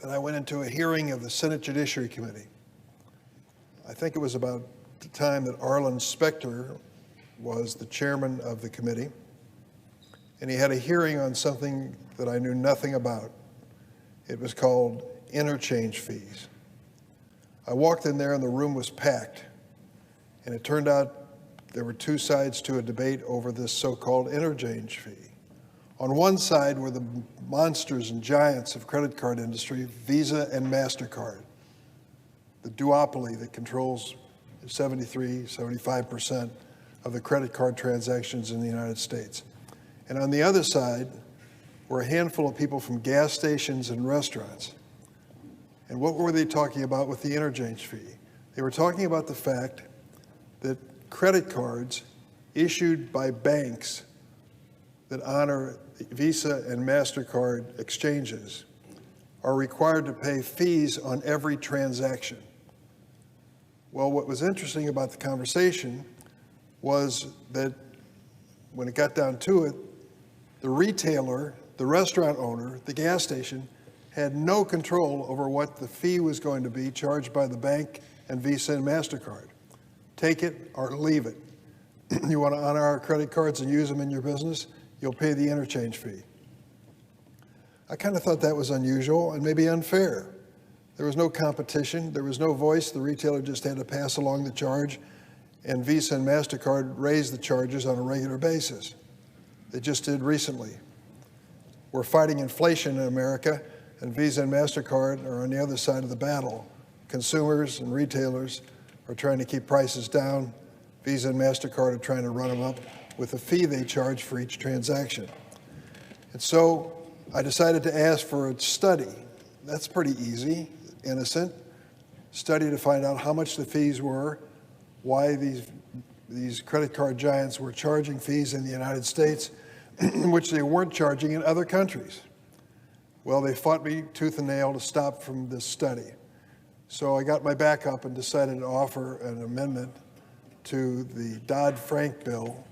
and I went into a hearing of the Senate Judiciary Committee. I think it was about the time that Arlen Specter was the chairman of the committee, and he had a hearing on something that I knew nothing about. It was called interchange fees. I walked in there and the room was packed, and it turned out there were two sides to a debate over this so-called interchange fee. On one side were the monsters and giants of credit card industry, Visa and MasterCard, the duopoly that controls 75% of the credit card transactions in the United States. And on the other side were a handful of people from gas stations and restaurants. And what were they talking about with the interchange fee? They were talking about the fact that credit cards issued by banks that honor Visa and MasterCard exchanges are required to pay fees on every transaction. Well, what was interesting about the conversation was that when it got down to it, the retailer, the restaurant owner, the gas station, had no control over what the fee was going to be charged by the bank and Visa and MasterCard. Take it or leave it. You want to honor our credit cards and use them in your business, you'll pay the interchange fee. I kind of thought that was unusual and maybe unfair. There was no competition, there was no voice, the retailer just had to pass along the charge, and Visa and MasterCard raised the charges on a regular basis. They just did recently. We're fighting inflation in America, and Visa and MasterCard are on the other side of the battle. Consumers and retailers are trying to keep prices down. Visa and MasterCard are trying to run them up with a fee they charge for each transaction. And so I decided to ask for a study. That's pretty easy, innocent. Study to find out how much the fees were, why these credit card giants were charging fees in the United States, which they weren't charging in other countries. Well, they fought me tooth and nail to stop from this study. So I got my back up and decided to offer an amendment to the Dodd-Frank bill,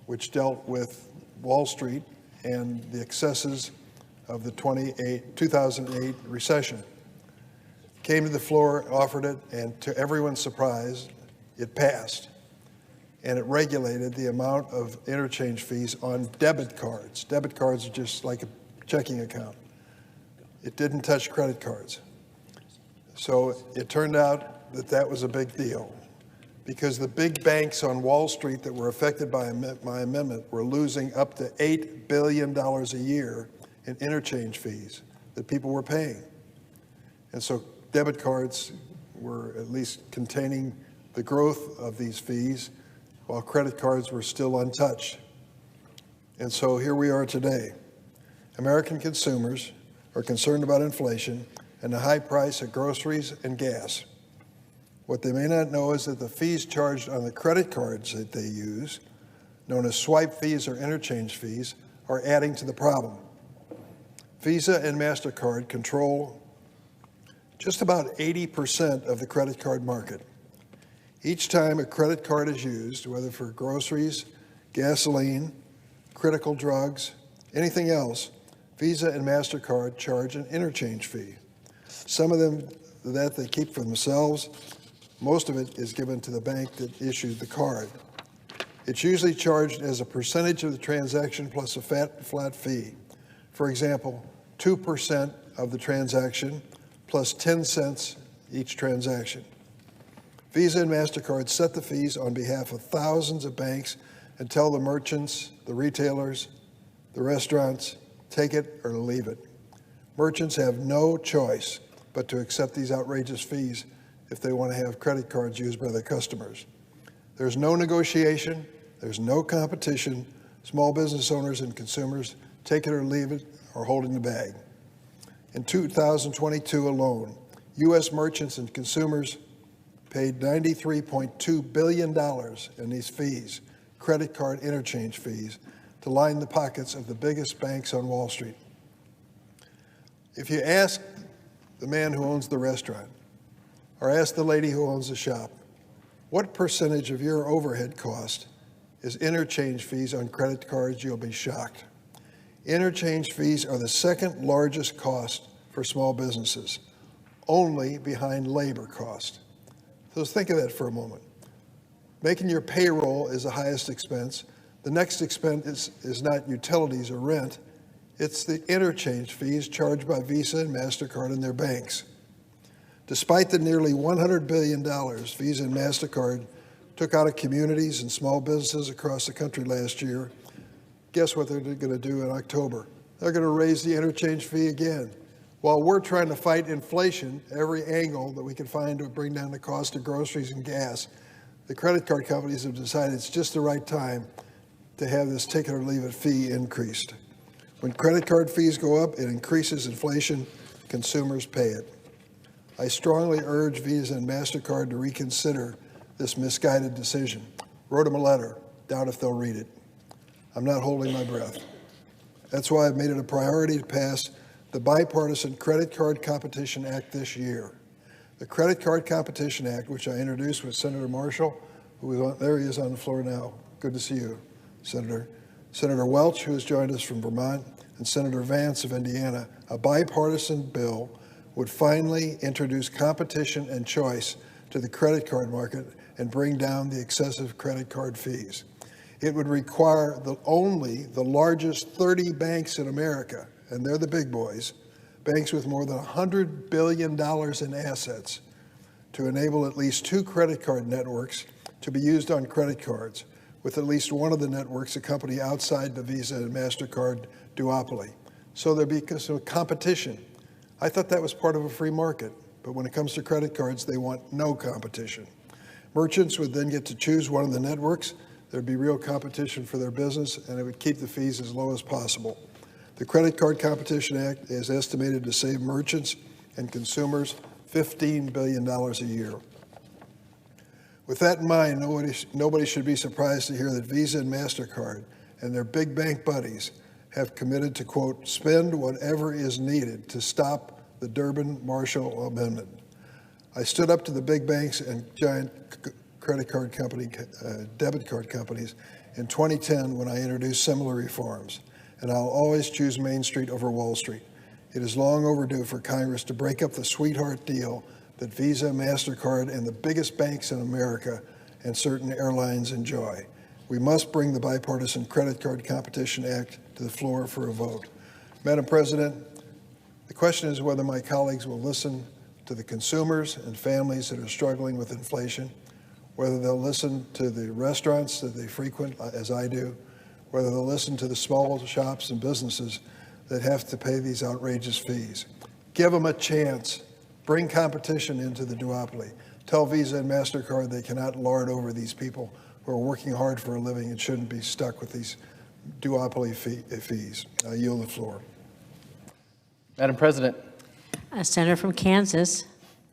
which dealt with Wall Street and the excesses of the 2008 recession. Came to the floor, offered it, and to everyone's surprise, it passed. And it regulated the amount of interchange fees on debit cards. Debit cards are just like a checking account. It didn't touch credit cards. So it turned out that that was a big deal, because the big banks on Wall Street that were affected by my amendment were losing up to $8 billion a year in interchange fees that people were paying. And so debit cards were at least containing the growth of these fees, while credit cards were still untouched. And so here we are today. American consumers are concerned about inflation and the high price of groceries and gas. What they may not know is that the fees charged on the credit cards that they use, known as swipe fees or interchange fees, are adding to the problem. Visa and MasterCard control just about 80% of the credit card market. Each time a credit card is used, whether for groceries, gasoline, critical drugs, anything else, Visa and MasterCard charge an interchange fee. Some of them that they keep for themselves. Most of it is given to the bank that issued the card. It's usually charged as a percentage of the transaction plus a flat fee. For example, 2% of the transaction plus 10 cents each transaction. Visa and MasterCard set the fees on behalf of thousands of banks and tell the merchants, the retailers, the restaurants, take it or leave it. Merchants have no choice but to accept these outrageous fees if they want to have credit cards used by their customers. There's no negotiation, there's no competition. Small business owners and consumers take it or leave it or holding the bag. In 2022 alone, U.S. merchants and consumers paid $93.2 billion in these fees, credit card interchange fees, to line the pockets of the biggest banks on Wall Street. If you ask the man who owns the restaurant, or ask the lady who owns the shop, what percentage of your overhead cost is interchange fees on credit cards, you'll be shocked. Interchange fees are the second largest cost for small businesses, only behind labor cost. So let's think of that for a moment. Making your payroll is the highest expense. The next expense is not utilities or rent, it's the interchange fees charged by Visa and MasterCard and their banks. Despite the nearly $100 billion Visa and MasterCard took out of communities and small businesses across the country last year, guess what they're going to do in October? They're going to raise the interchange fee again. While we're trying to fight inflation, every angle that we can find to bring down the cost of groceries and gas, the credit card companies have decided it's just the right time to have this take it or leave it fee increased. When credit card fees go up, it increases inflation, consumers pay it. I strongly urge Visa and MasterCard to reconsider this misguided decision. Wrote them a letter, doubt if they'll read it. I'm not holding my breath. That's why I've made it a priority to pass the Bipartisan Credit Card Competition Act this year. The Credit Card Competition Act, which I introduced with Senator Marshall, who is on, there he is on the floor now. Good to see you, Senator. Senator Welch, who has joined us from Vermont, and Senator Vance of Indiana. A bipartisan bill would finally introduce competition and choice to the credit card market and bring down the excessive credit card fees. It would require only the largest 30 banks in America, and they're the big boys, banks with more than $100 billion in assets, to enable at least 2 credit card networks to be used on credit cards, with at least one of the networks a company outside the Visa and MasterCard duopoly. So there'd be some competition. I thought that was part of a free market, but when it comes to credit cards, they want no competition. Merchants would then get to choose one of the networks. There'd be real competition for their business, and it would keep the fees as low as possible. The Credit Card Competition Act is estimated to save merchants and consumers $15 billion a year. With that in mind, nobody should be surprised to hear that Visa and MasterCard and their big bank buddies have committed to, quote, spend whatever is needed to stop the Durbin Marshall Amendment. I stood up to the big banks and giant credit card company, debit card companies in 2010 when I introduced similar reforms, and I'll always choose Main Street over Wall Street. It is long overdue for Congress to break up the sweetheart deal that Visa, MasterCard, and the biggest banks in America and certain airlines enjoy. We must bring the Bipartisan Credit Card Competition Act to the floor for a vote. Madam President, the question is whether my colleagues will listen to the consumers and families that are struggling with inflation, whether they'll listen to the restaurants that they frequent, as I do, whether they'll listen to the small shops and businesses that have to pay these outrageous fees. Give them a chance. Bring competition into the duopoly. Tell Visa and MasterCard they cannot lord over these people who are working hard for a living and shouldn't be stuck with these duopoly fees. I yield the floor. Madam President. A senator from Kansas.